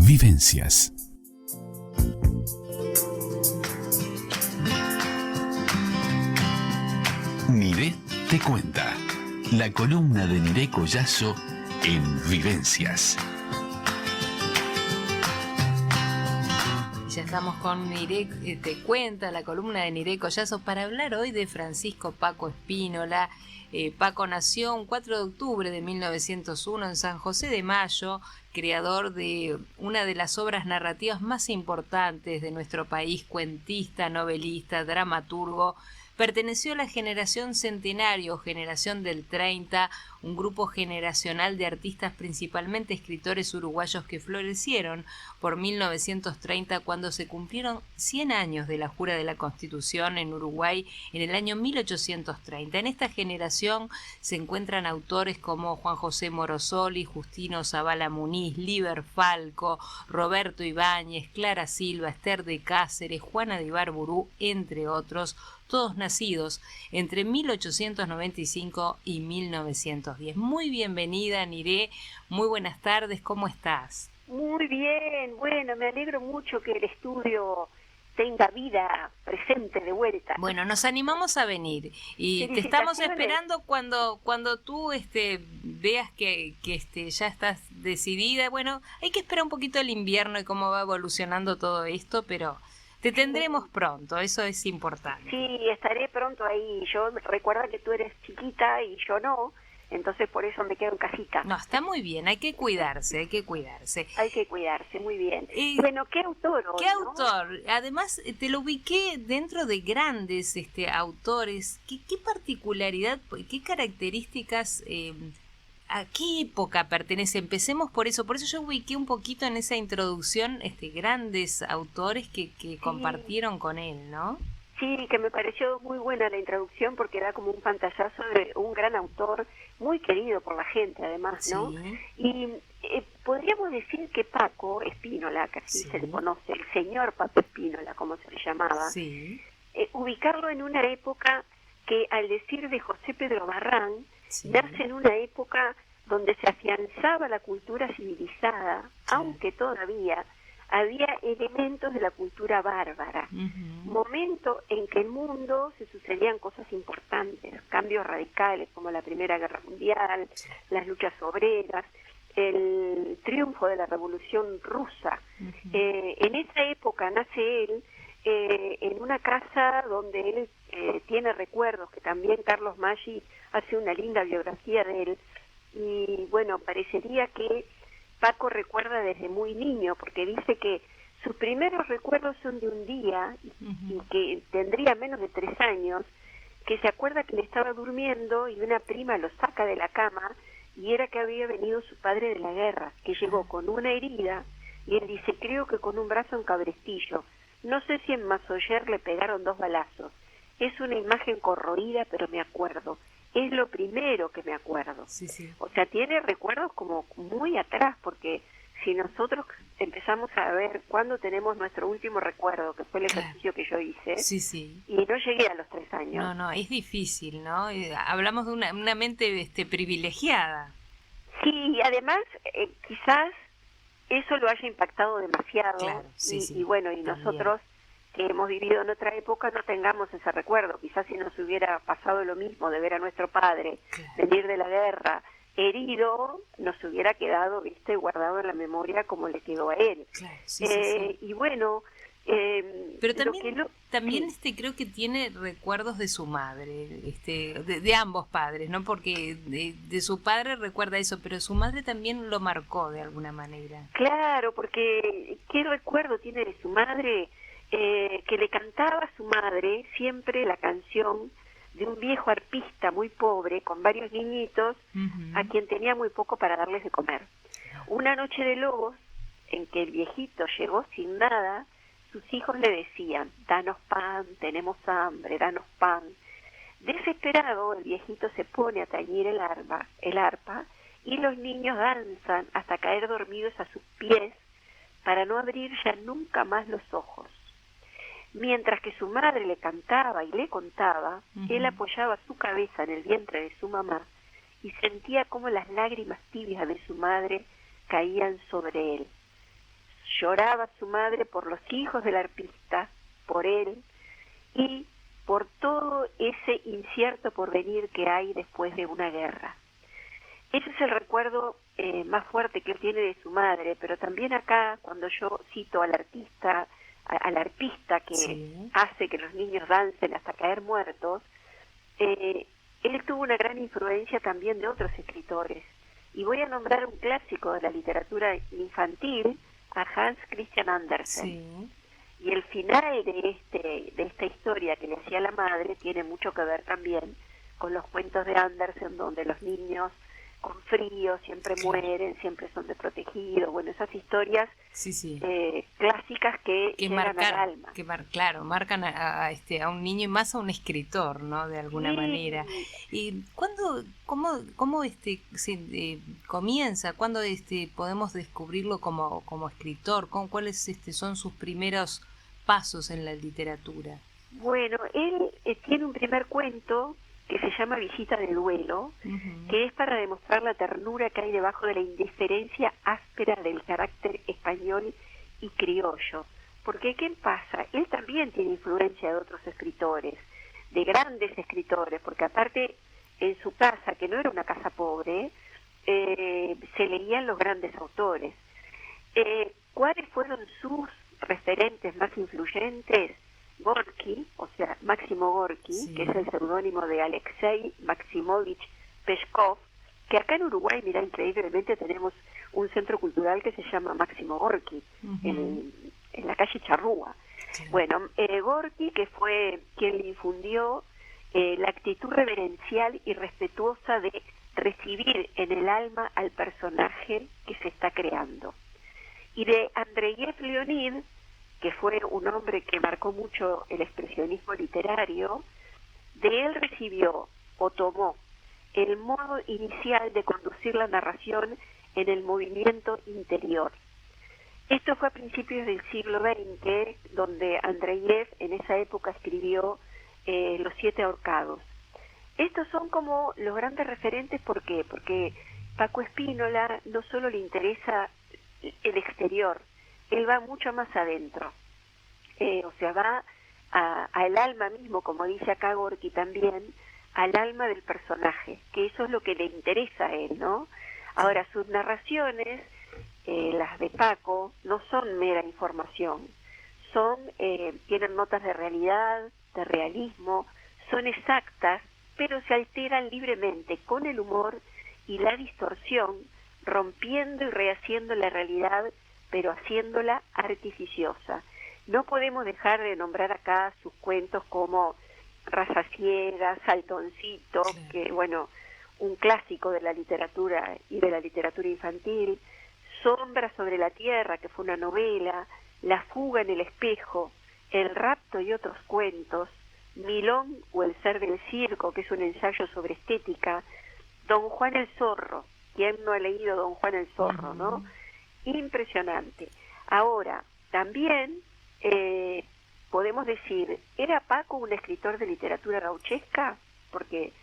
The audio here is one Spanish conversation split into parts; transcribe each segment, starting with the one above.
Vivencias. Niré te cuenta. La columna de Niré Collazo en Vivencias. Ya estamos con Niré te cuenta, la columna de Niré Collazo, para hablar hoy de Francisco Paco Spínola. Paco nació un 4 de octubre de 1901 en San José de Mayo, creador de una de las obras narrativas más importantes de nuestro país, cuentista, novelista, dramaturgo. Perteneció a la generación centenario, generación del 30, un grupo generacional de artistas, principalmente escritores uruguayos que florecieron por 1930 cuando se cumplieron 100 años de la jura de la Constitución en Uruguay en el año 1830. En esta generación se encuentran autores como Juan José Morosoli, Justino Zavala Muniz, Liber Falco, Roberto Ibáñez, Clara Silva, Esther de Cáceres, Juana de Ibarburú, entre otros, todos nacidos entre 1895 y 1910. Muy bienvenida, Niré, muy buenas tardes, ¿cómo estás? Muy bien, bueno, me alegro mucho que el estudio tenga vida presente de vuelta. Bueno, nos animamos a venir y te estamos esperando cuando tú veas que ya estás decidida. Bueno, hay que esperar un poquito el invierno y cómo va evolucionando todo esto, pero te tendremos pronto, eso es importante. Sí, estaré pronto ahí. Yo recuerda que tú eres chiquita y yo no, entonces por eso me quedo en casita. No, está muy bien, hay que cuidarse, hay que cuidarse. Hay que cuidarse, muy bien. Bueno, ¿qué autor hoy, ¿Qué autor? Además, te lo ubiqué dentro de grandes autores. ¿Qué particularidad, qué características, a qué época pertenece? Empecemos por eso yo ubiqué un poquito en esa introducción grandes autores que compartieron con él, ¿no? Sí, que me pareció muy buena la introducción porque da como un pantallazo de un gran autor muy querido por la gente además, ¿no? Sí. Y podríamos decir que Paco Spínola, que así se le conoce, el señor Paco Spínola, como se le llamaba, sí. Ubicarlo en una época que, al decir de José Pedro Barrán, sí. nace en una época donde se afianzaba la cultura civilizada, sí. aunque todavía había elementos de la cultura bárbara. Momento en que el mundo se sucedían cosas importantes, cambios radicales como la Primera Guerra Mundial, las luchas obreras, el triunfo de la Revolución Rusa. En esa época nace él en una casa donde él tiene recuerdos, que también Carlos Maggi hace una linda biografía de él, y bueno, parecería que Paco recuerda desde muy niño, porque dice que sus primeros recuerdos son de un día, y que tendría menos de 3 años, que se acuerda que le estaba durmiendo y una prima lo saca de la cama, y era que había venido su padre de la guerra, que llegó con una herida, y él dice, creo que con un brazo en cabrestillo. No sé si en Masoyer le pegaron 2 balazos. Es una imagen corroída, pero me acuerdo. Es lo primero que me acuerdo. Sí, sí. O sea, tiene recuerdos como muy atrás, porque si nosotros empezamos a ver cuándo tenemos nuestro último recuerdo, que fue el ejercicio que yo hice, sí, sí. y no llegué a los 3 años. No, es difícil, ¿no? Hablamos de una mente privilegiada. Sí, y además quizás eso lo haya impactado demasiado. Claro, sí, y bueno, y también. Nosotros que hemos vivido en otra época no tengamos ese recuerdo. Quizás si nos hubiera pasado lo mismo de ver a nuestro padre venir de la guerra herido, nos hubiera quedado, guardado en la memoria como le quedó a él. Claro, sí. Y bueno, pero también creo que tiene recuerdos de su madre, de ambos padres, ¿no? Porque de su padre recuerda eso, pero su madre también lo marcó de alguna manera. Claro, porque ¿qué recuerdo tiene de su madre? Que le cantaba a su madre siempre la canción de un viejo arpista muy pobre, con varios niñitos, a quien tenía muy poco para darles de comer. Una noche de lobos, en que el viejito llegó sin nada, sus hijos le decían, danos pan, tenemos hambre, danos pan. Desesperado, el viejito se pone a tañir el arpa, y los niños danzan hasta caer dormidos a sus pies para no abrir ya nunca más los ojos. Mientras que su madre le cantaba y le contaba, él apoyaba su cabeza en el vientre de su mamá y sentía como las lágrimas tibias de su madre caían sobre él. lloraba su madre por los hijos del artista, por él, y por todo ese incierto porvenir que hay después de una guerra. Ese es el recuerdo más fuerte que él tiene de su madre, pero también acá, cuando yo cito al artista que Sí. hace que los niños dancen hasta caer muertos, él tuvo una gran influencia también de otros escritores. Y voy a nombrar un clásico de la literatura infantil, a Hans Christian Andersen. Sí. Y el final de esta historia que le hacía la madre tiene mucho que ver también con los cuentos de Andersen, donde los niños con frío siempre mueren, siempre son desprotegidos. Bueno, esas historias Sí, sí. Clásicas que llegan al alma. Claro, marcan a un niño y más a un escritor, ¿no? De alguna Sí. manera. ¿Y cómo comienza? ¿Cuándo podemos descubrirlo como escritor? ¿Cuáles son sus primeros pasos en la literatura? Bueno, él tiene un primer cuento que se llama Visita de duelo, que es para demostrar la ternura que hay debajo de la indiferencia áspera del carácter español y criollo. Porque, ¿qué pasa? Él también tiene influencia de otros escritores, de grandes escritores, porque aparte en su casa, que no era una casa pobre, se leían los grandes autores. ¿Cuáles fueron sus referentes más influyentes? Gorky, o sea, Máximo Gorky, Sí. que es el seudónimo de Alexei Maximovich Peskov, que acá en Uruguay, mira, increíblemente tenemos un centro cultural que se llama Máximo Gorky, en la calle Charrúa. Claro. Bueno, Gorky, que fue quien le infundió la actitud reverencial y respetuosa de recibir en el alma al personaje que se está creando. Y de Andreyev Leonid, que fue un hombre que marcó mucho el expresionismo literario, de él recibió o tomó el modo inicial de conducir la narración en el movimiento interior. Esto fue a principios del siglo XX, donde Andreyev en esa época escribió Los 7 ahorcados. Estos son como los grandes referentes, ¿por qué? Porque Paco Spínola no solo le interesa el exterior, él va mucho más adentro, o sea, va al alma mismo, como dice acá Gorky también, al alma del personaje, que eso es lo que le interesa a él, ¿no? Ahora, sus narraciones, las de Paco, no son mera información, tienen notas de realidad, de realismo, son exactas, pero se alteran libremente con el humor y la distorsión, rompiendo y rehaciendo la realidad, pero haciéndola artificiosa. No podemos dejar de nombrar acá sus cuentos como Raza Ciega, Saltoncito, Claro. que bueno, un clásico de la literatura y de la literatura infantil, Sombra sobre la Tierra, que fue una novela, La fuga en el espejo, El rapto y otros cuentos, Milón o El ser del circo, que es un ensayo sobre estética, Don Juan el Zorro. ¿Quién no ha leído Don Juan el Zorro, no? Impresionante. Ahora, también podemos decir, ¿era Paco un escritor de literatura gauchesca? Porque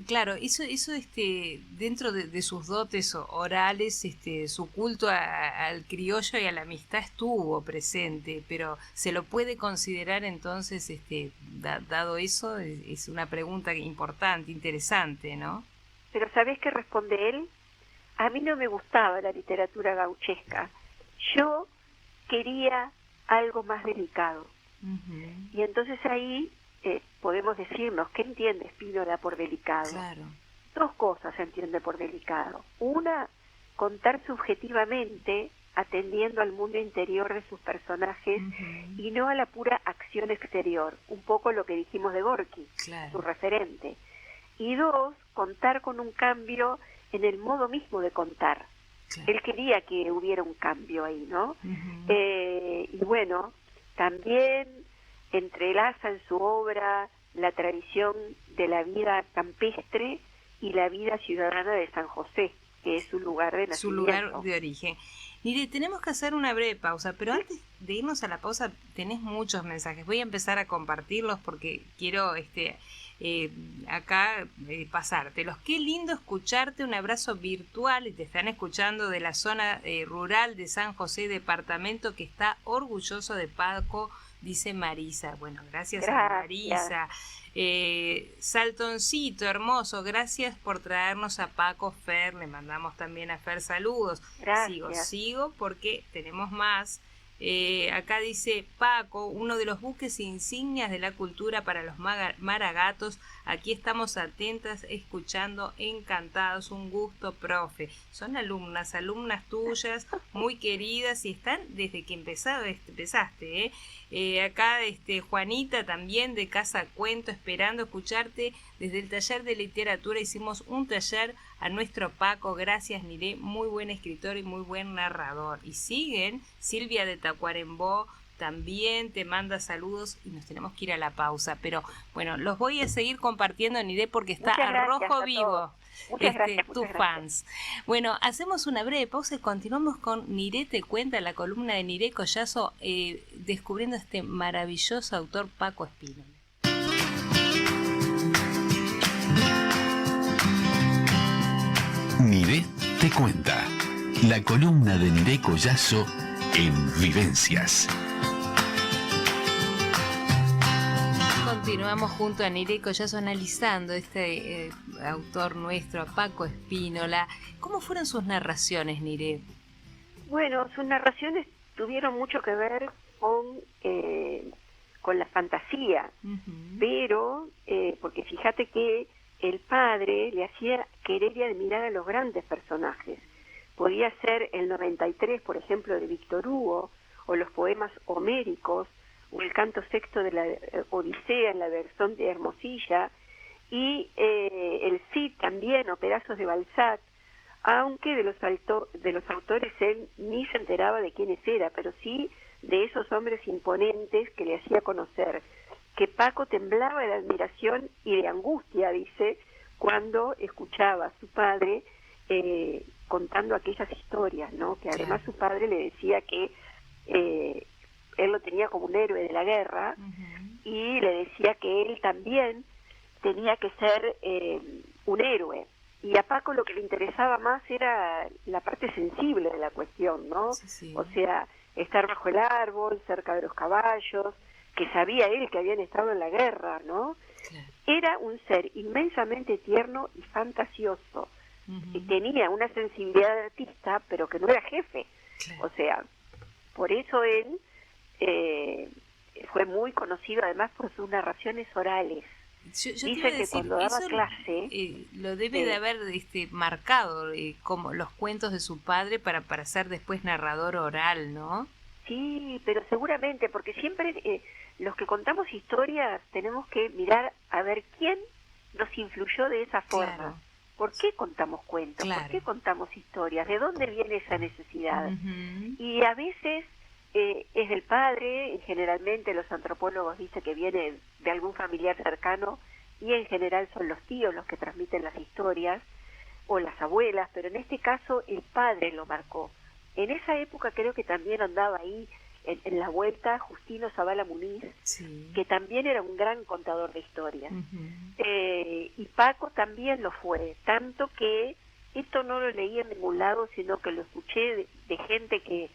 claro, hizo dentro de sus dotes orales, su culto al criollo y a la amistad estuvo presente, pero ¿se lo puede considerar entonces, dado eso? Es una pregunta importante, interesante, ¿no? Pero ¿sabés qué responde él? A mí no me gustaba la literatura gauchesca. Yo quería algo más delicado. Y entonces ahí podemos decirnos, ¿qué entiende Spínola por delicado? Claro. Dos cosas se entiende por delicado. Una, contar subjetivamente, atendiendo al mundo interior de sus personajes y no a la pura acción exterior, un poco lo que dijimos de Gorky, Claro. su referente. Y dos, contar con un cambio en el modo mismo de contar. Claro. Él quería que hubiera un cambio ahí, ¿no? Y bueno, también entrelaza en su obra la tradición de la vida campestre y la vida ciudadana de San José, que es su lugar de nacimiento. Su lugar de origen. Mire, tenemos que hacer una breve pausa, pero antes de irnos a la pausa tenés muchos mensajes. Voy a empezar a compartirlos porque quiero acá pasártelos. Qué lindo escucharte, un abrazo virtual, y te están escuchando de la zona rural de San José, departamento que está orgulloso de Paco, dice Marisa. Bueno, gracias. A Marisa. Saltoncito, hermoso, gracias por traernos a Paco. Fer, le mandamos también a Fer saludos. Gracias. Sigo porque tenemos más. Acá dice Paco, uno de los buques insignias de la cultura para los maragatos. Aquí estamos atentas, escuchando, encantados. Un gusto, profe. Son alumnas tuyas, muy queridas, y están desde que empezaste. Acá Juanita también de Casa Cuento, esperando escucharte desde el taller de literatura. Hicimos un taller a nuestro Paco, gracias Niré, muy buen escritor y muy buen narrador. Y siguen, Silvia de Tacuarembó también te manda saludos, y nos tenemos que ir a la pausa, pero bueno, los voy a seguir compartiendo, Niré, porque está a rojo vivo. Tus fans. Bueno, hacemos una breve pausa y continuamos con Niré te cuenta, la columna de Niré Collazo, descubriendo este maravilloso autor Paco Espínola. Niré te cuenta, la columna de Niré Collazo en Vivencias. Continuamos junto a Niré Collazo analizando autor nuestro, Paco Espínola. ¿Cómo fueron sus narraciones, Niré? Bueno, sus narraciones tuvieron mucho que ver con la fantasía, pero porque fíjate que el padre le hacía querer y admirar a los grandes personajes. Podía ser el 93, por ejemplo, de Víctor Hugo, o los poemas homéricos, o el canto sexto de la Odisea en la versión de Hermosilla, y el Cid también, o pedazos de Balzac, aunque de los autores él ni se enteraba de quiénes era, pero sí de esos hombres imponentes que le hacía conocer, que Paco temblaba de admiración y de angustia, dice, cuando escuchaba a su padre contando aquellas historias, ¿no? Que además su padre le decía que él lo tenía como un héroe de la guerra, y le decía que él también tenía que ser un héroe. Y a Paco lo que le interesaba más era la parte sensible de la cuestión, ¿no? Sí. O sea, estar bajo el árbol, cerca de los caballos, que sabía él que habían estado en la guerra, ¿no? Claro. Era un ser inmensamente tierno y fantasioso. Y tenía una sensibilidad de artista, pero que no era jefe. Claro. O sea, por eso él fue muy conocido además por sus narraciones orales. Yo dice que decir, cuando daba clase lo debe de haber marcado como los cuentos de su padre para ser después narrador oral, ¿no? Sí, pero seguramente, porque siempre los que contamos historias tenemos que mirar a ver quién nos influyó de esa forma. Claro. ¿Por qué contamos cuentos? Claro. ¿Por qué contamos historias? ¿De dónde viene esa necesidad? Y a veces es del padre, generalmente los antropólogos dicen que viene de algún familiar cercano, y en general son los tíos los que transmiten las historias, o las abuelas, pero en este caso el padre lo marcó. En esa época creo que también andaba ahí en la vuelta Justino Zavala Muniz, sí, que también era un gran contador de historias. Y Paco también lo fue, tanto que esto no lo leí en ningún lado, sino que lo escuché de gente que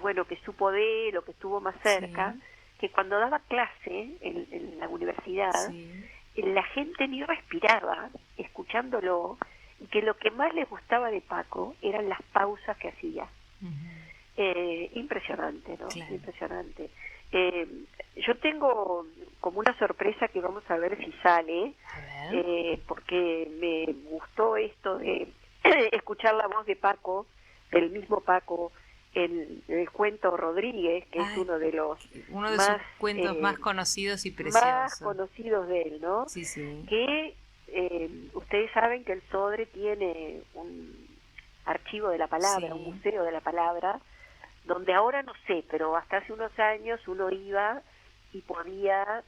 bueno, que supo de él o que estuvo más cerca, sí, que cuando daba clase en la universidad, sí, la gente ni respiraba escuchándolo, y que lo que más les gustaba de Paco eran las pausas que hacía. Impresionante, ¿no? Claro. Impresionante. Yo tengo como una sorpresa que vamos a ver si sale, porque me gustó esto de escuchar la voz de Paco, del mismo Paco, en el cuento Rodríguez, que es uno de sus cuentos más conocidos y preciosos. Más conocidos de él, ¿no? Sí, sí. Que ustedes saben que el Sodre tiene un archivo de la palabra, sí, un museo de la palabra, donde ahora no sé, pero hasta hace unos años uno iba y podía,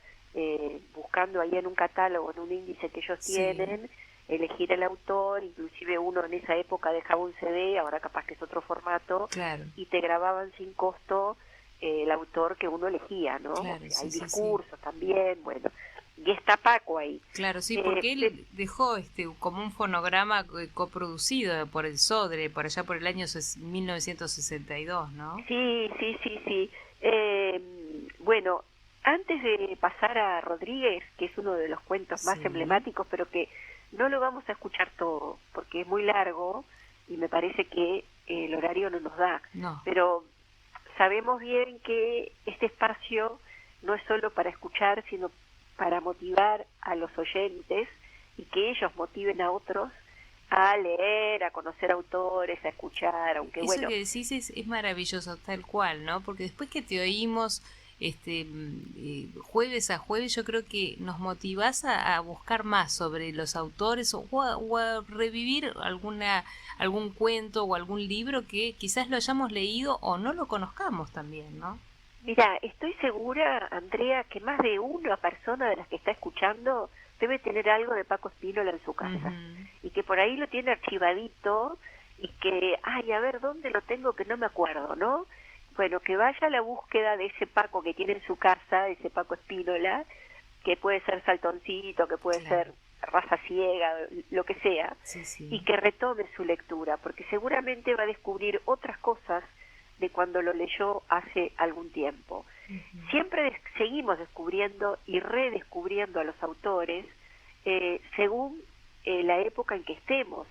buscando ahí en un catálogo, en un índice que ellos, sí, tienen, elegir el autor, inclusive uno en esa época dejaba un CD, ahora capaz que es otro formato, claro. y te grababan sin costo el autor que uno elegía, ¿no? Claro, Hay sí, discursos también, bueno, y está Paco ahí. Claro, sí, porque él dejó como un fonograma coproducido por el Sodre, por allá por el año 1962, ¿no? Sí. Bueno, antes de pasar a Rodríguez, que es uno de los cuentos más emblemáticos, pero que no lo vamos a escuchar todo, porque es muy largo y me parece que el horario no nos da. No. Pero sabemos bien que este espacio no es solo para escuchar, sino para motivar a los oyentes y que ellos motiven a otros a leer, a conocer autores, a escuchar, aunque eso bueno... que decís es maravilloso, tal cual, ¿no? Porque después que te oímos jueves a jueves, yo creo que nos motivás a buscar más sobre los autores o a revivir algún cuento o algún libro que quizás lo hayamos leído o no lo conozcamos también, ¿no? Mira, estoy segura, Andrea, que más de una persona de las que está escuchando debe tener algo de Paco Spínola en su casa, y que por ahí lo tiene archivadito y que, ay, a ver, ¿dónde lo tengo que no me acuerdo, no? Bueno, que vaya a la búsqueda de ese Paco que tiene en su casa, ese Paco Spínola, que puede ser Saltoncito, que puede ser Raza Ciega, lo que sea, y que retome su lectura, porque seguramente va a descubrir otras cosas de cuando lo leyó hace algún tiempo. Siempre seguimos descubriendo y redescubriendo a los autores según la época en que estemos,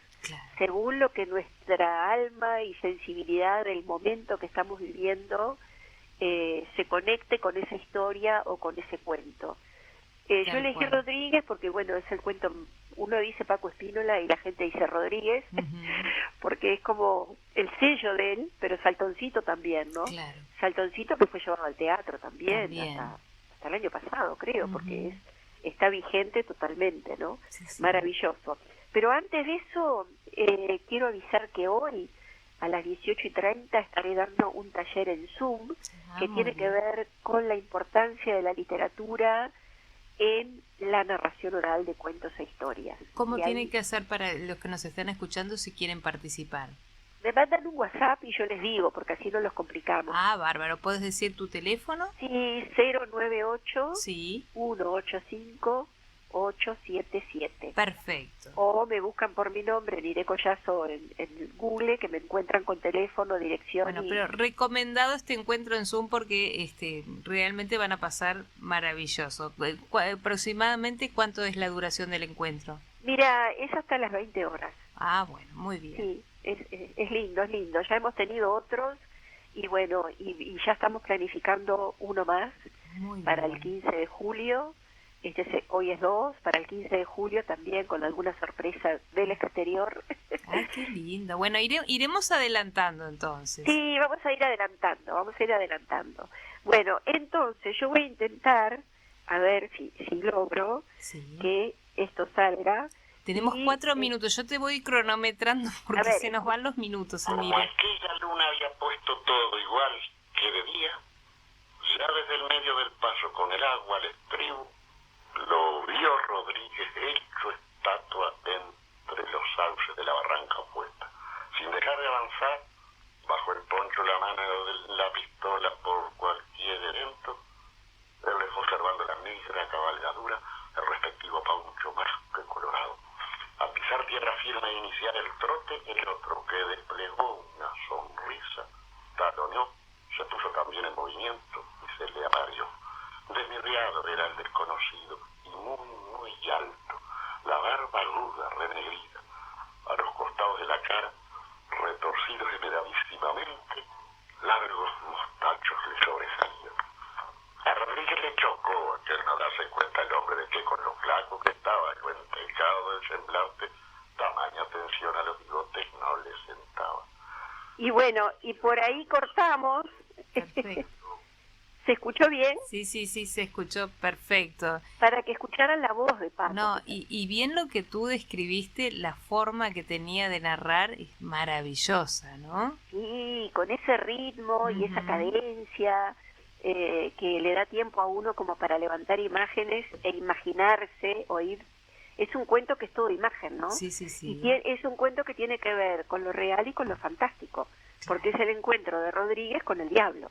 según lo que nuestra alma y sensibilidad del momento que estamos viviendo se conecte con esa historia o con ese cuento. Yo elegí Rodríguez porque, bueno, es el cuento, uno dice Paco Spínola y la gente dice Rodríguez, porque es como el sello de él, pero Saltoncito también, ¿no? Claro. Saltoncito que fue llevado al teatro también. Hasta el año pasado, creo, porque está vigente totalmente, ¿no? Maravilloso. Pero antes de eso, quiero avisar que hoy, a las 18:30, estaré dando un taller en Zoom que tiene que ver con la importancia de la literatura en la narración oral de cuentos e historias. ¿Cómo tienen que hacer para los que nos están escuchando si quieren participar? Me mandan un WhatsApp y yo les digo, porque así no los complicamos. Ah, bárbaro. ¿Puedes decir tu teléfono? Sí, 098 185 877. Perfecto. O me buscan por mi nombre, Nire Collazo, en Google, que me encuentran con teléfono, dirección. Bueno, pero recomendado este encuentro en Zoom porque realmente van a pasar maravilloso. ¿Aproximadamente cuánto es la duración del encuentro? Mira, es hasta las 20 horas. Ah, bueno, muy bien. Sí, es lindo, es lindo. Ya hemos tenido otros y bueno, y ya estamos planificando uno más para el 15 de julio. Hoy es 2, para el 15 de julio también con alguna sorpresa del exterior. ¡Ay, qué lindo! Bueno, iremos adelantando entonces. Sí, vamos a ir adelantando. Bueno, entonces yo voy a intentar, a ver si logro que esto salga. Tenemos 4 minutos, yo te voy cronometrando porque se nos van los minutos. Como aquella luna había puesto todo igual que de día, ya desde el medio del paso con el agua al estribo, lo vio Rodríguez hecho estatua entre los sauces de la barranca opuesta. Sin dejar de avanzar, bajo el poncho la mano de la pistola por cualquier evento, él dejó observando la negra cabalgadura, el respectivo paucho más que colorado. Al pisar tierra firme e iniciar el trote, el otro que desplegó una sonrisa, taloneó, se puso también en movimiento y se le apareció. Desmirriado era el desconocido y muy alto, la barba ruda, renegrida, a los costados de la cara, retorcidos esmeradísimamente, largos mostachos le sobresalían. A Rodríguez le chocó aquel no darse cuenta el hombre de que con lo flaco que estaba, lo entechado del semblante, tamaña atención a los bigotes no le sentaba. Y bueno, y por ahí cortamos. Perfecto. ¿Se escuchó bien? Sí, se escuchó perfecto. Para que escucharan la voz de Paco. No, y bien lo que tú describiste, la forma que tenía de narrar es maravillosa, ¿no? Sí, con ese ritmo y esa cadencia que le da tiempo a uno como para levantar imágenes e imaginarse o ir es un cuento que es todo imagen, ¿no? Sí, sí, sí. Y es un cuento que tiene que ver con lo real y con lo fantástico, porque es el encuentro de Rodríguez con el diablo,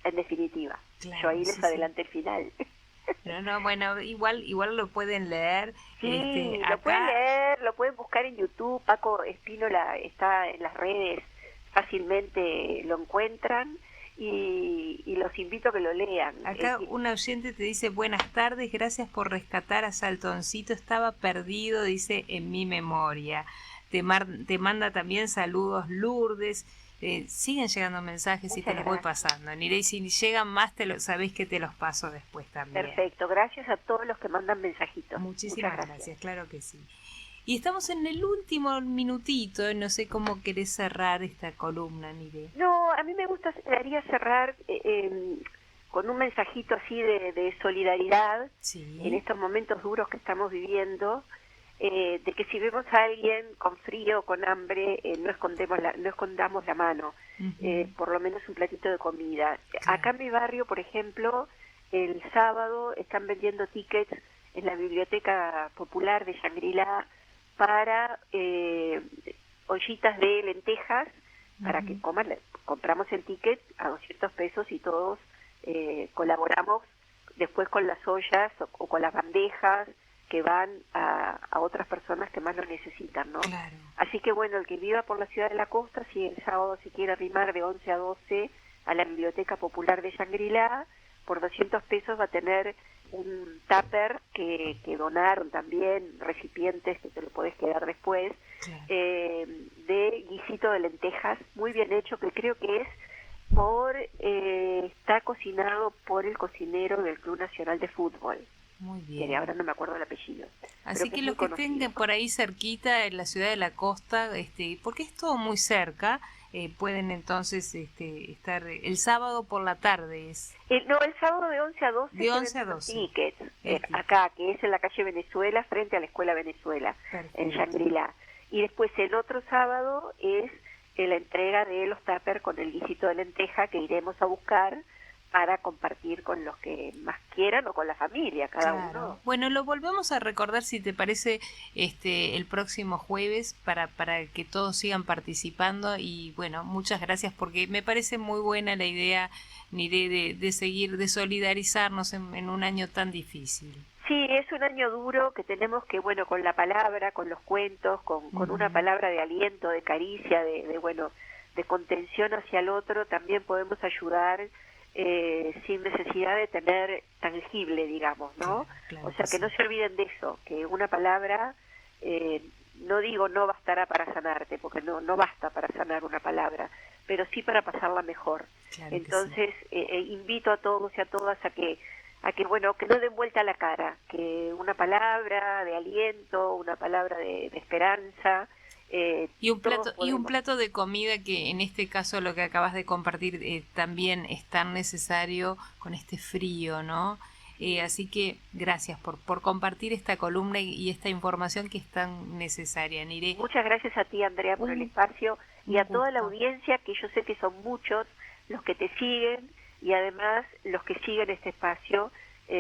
en definitiva. Claro, Yo ahí les adelanté el final. No, bueno, igual lo pueden leer. Sí, acá... lo pueden leer, lo pueden buscar en YouTube. Paco Espínola está en las redes, fácilmente lo encuentran y los invito a que lo lean. Acá un oyente te dice: buenas tardes, gracias por rescatar a Saltoncito, estaba perdido, dice, en mi memoria. Te manda también saludos Lourdes. Siguen llegando mensajes y te los voy pasando. Nirey, si llegan más, sabéis que te los paso después también. Perfecto, gracias a todos los que mandan mensajitos. Muchísimas gracias, claro que sí. Y estamos en el último minutito, no sé cómo querés cerrar esta columna, Nirey. No, a mí me gustaría cerrar con un mensajito así de solidaridad en estos momentos duros que estamos viviendo. De que si vemos a alguien con frío, con hambre, no escondamos la mano, por lo menos un platito de comida. Claro. Acá en mi barrio, por ejemplo, el sábado están vendiendo tickets en la Biblioteca Popular de Shangri-La para ollitas de lentejas, para que coman. Compramos el ticket a 200 pesos y todos colaboramos después con las ollas o con las bandejas que van a otras personas que más lo necesitan, ¿no? Claro. Así que bueno, el que viva por la ciudad de la costa, si el sábado se quiere arrimar de 11 a 12 a la Biblioteca Popular de Shangri-La, por 200 pesos va a tener un tupper que donaron también, recipientes que te lo podés quedar después, claro. De guisito de lentejas, muy bien hecho, que creo que es está cocinado por el cocinero del Club Nacional de Fútbol. Muy bien. Que ahora no me acuerdo el apellido. Así que los que estén por ahí cerquita en la ciudad de la costa, porque es todo muy cerca, pueden entonces estar el sábado por la tarde. No, el sábado de 11 a 12. De 11 a 12. Tickets, acá, que es en la calle Venezuela, frente a la Escuela Venezuela, perfecto, en Shangri-La. Y después el otro sábado es la entrega de los tuppers con el guisito de lenteja que iremos a buscar para compartir con los que más quieran o con la familia, cada uno. Bueno, lo volvemos a recordar, si te parece, el próximo jueves para que todos sigan participando. Y bueno, muchas gracias, porque me parece muy buena la idea, Nirey, de seguir, de solidarizarnos en un año tan difícil. Sí, es un año duro que tenemos que, bueno, con la palabra, con los cuentos, con una palabra de aliento, de caricia, de contención hacia el otro, también podemos ayudar sin necesidad de tener tangible, digamos, ¿no? Claro, o sea, que no se olviden de eso, que una palabra, no digo no bastará para sanarte, porque no basta para sanar una palabra, pero sí para pasarla mejor. Claro. Entonces, invito a todos y a todas a que bueno, que no den vuelta a la cara, que una palabra de aliento, una palabra de esperanza. Y un plato de comida, que en este caso lo que acabas de compartir también es tan necesario con este frío, ¿no? Así que gracias por compartir esta columna y esta información que es tan necesaria, Nirey. Muchas gracias a ti, Andrea, por el espacio, y a toda la audiencia, que yo sé que son muchos los que te siguen y además los que siguen este espacio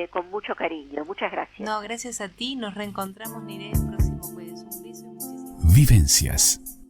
con mucho cariño. Muchas gracias. No, gracias a ti. Nos reencontramos, Nirey, el próximo jueves. Un beso y muchísimas gracias. Vivencias.